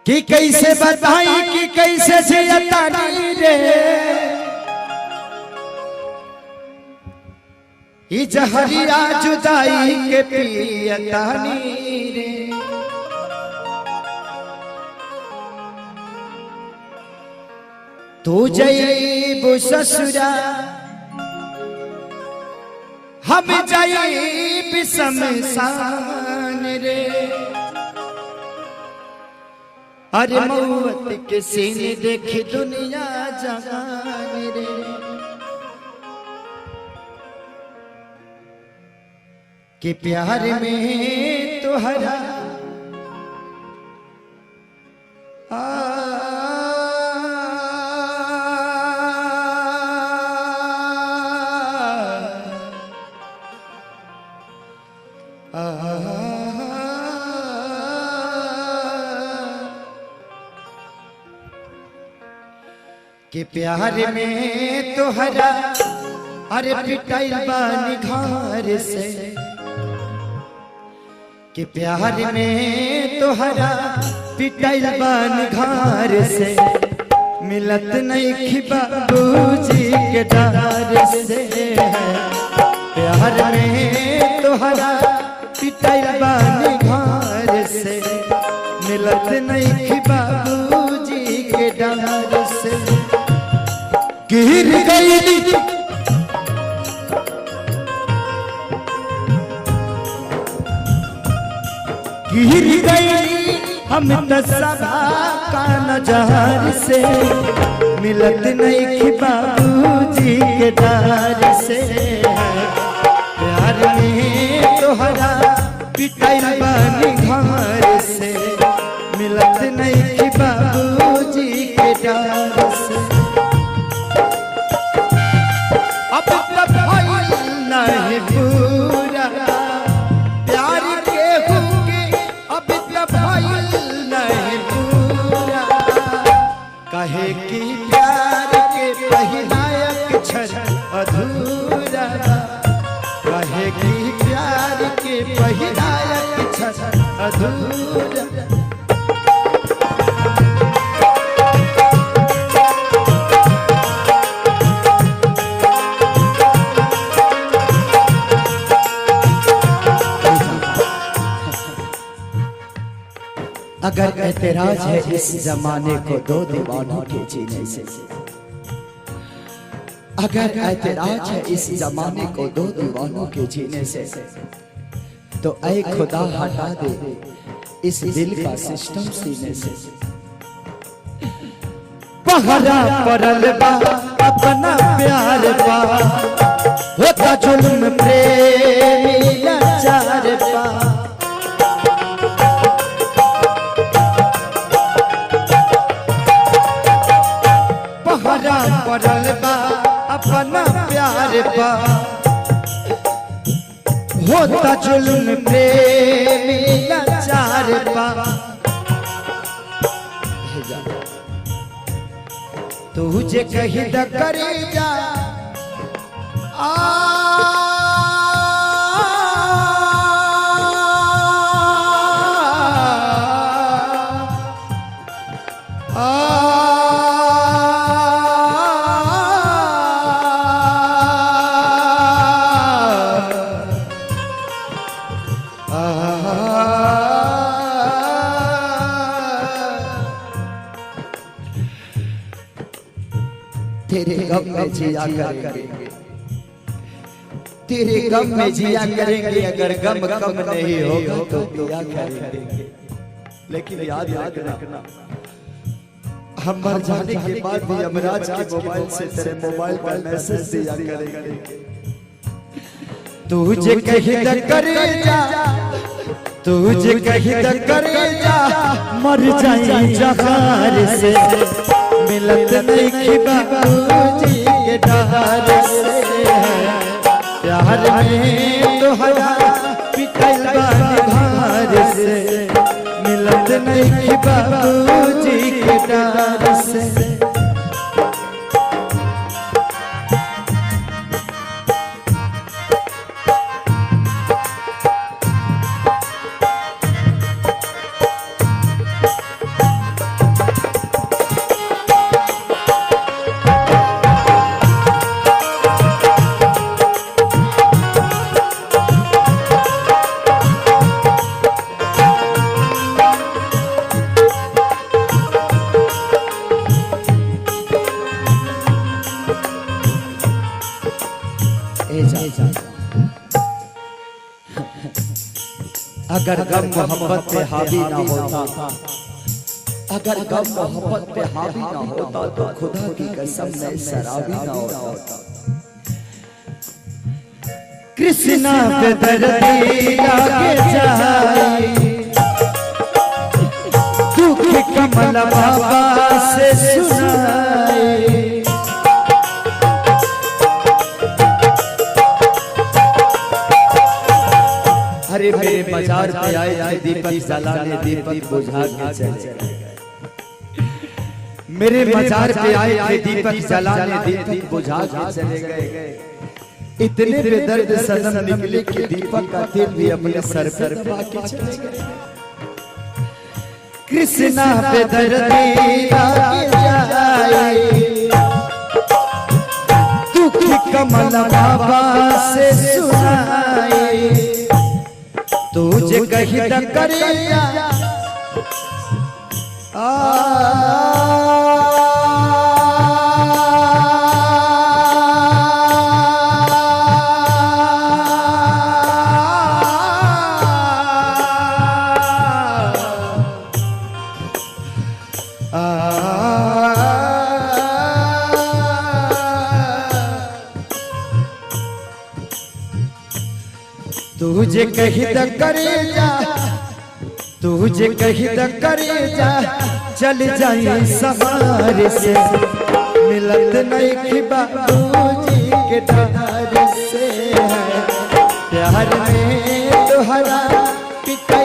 कि कैसे बताई कि कैसे जियतानी रे ई जहरिया जुदाई के पियतानी रे। तू जईबू ससुरा हम जईब शमशान रे। अरे मौत के सीने देख दुनिया जहान रे। कि प्यार में तुहरा कि प्यार में तुहरा अरे पिटाई बानी घर से। कि प्यार में तुहरा पिटाई बानी घर से। मिलत नहीं खी बाबूजी के डर से। प्यार में तुहरा पिटाई बानी घर से। मिलत नहीं खी बाबूजी के डर से। गिर गई हम तसबा का नजर से। मिलत नहीं कि बाबूजी के डर से। प्यार में तोहरा पिटाई बानी घर से। मिलत नहीं कि बाबूजी के डर से। अब तक नहीं पूरा प्यार के हुके अब तक नहीं पूरा। कहे कि प्यार के पहिलायक क्षण अधूरा। कहे कि प्यार के पहिलायक क्षण अधूरा। अगर एतराज है इस जमाने को दो दीवानों के जीने से। अगर एतराज है इस जमाने को दो दीवानों के जीने से। तो ऐ खुदा हटा दे इस दिल का सिस्टम सीने से। पहरा परल बा अपना प्यार पा। होता जुल्म प्रेमी लाचार पा। पड़ल बा अपना प्यार पा। होता जुल्म प्रेमी लाचार पा। तुझे कही द करे जा तेरे गम में जिया करेंगे। तेरे गम में जिया करेंगे। अगर गम कम नहीं होगा तो पिया करेंगे। लेकिन याद रखना हम मर जाने के बाद भी यमराज के मोबाइल से तेरे मोबाइल पर मैसेज दिया करेंगे। तुझे कहीं न करे जा। तुझे कहीं न करे जा। मर जाए जहार से। मिलत नहीं कि बाबूजी के डर से। प्यार में तोहरा पिटाई बानी घर से। मिलत नहीं कि बाबूजी के डर से। अगर गम मोहब्बत पे हावी ना होता, अगर गम मोहब्बत पे हावी ना होता तो खुदा की कसम मैं शराबी ना होता। कृष्णा पे दर्दी लागे जाए, दुख कमल बाबा से सुनाए। अरे मेरे मजार पे आए थे दीपक जलाने, दीपक बुझा के चले गए। मेरे मजार पे आए थे दीपक जलाने, दीपक बुझा के चले गए। इतने बेदर्द सनम निकले कि दीपक का दिल भी अपने सर पर दबा के चले गए। कृष्णा पे दर्दी लागे जाए, दुख कमल बाबा से सुनाए। तुझे कही न करेगा तुझे कही त करेजा, तुझे कही त करेजा चल जाई सवार से। मिलत नहीं खिबा तुझी के डर से है, प्यार में तुहरा पिता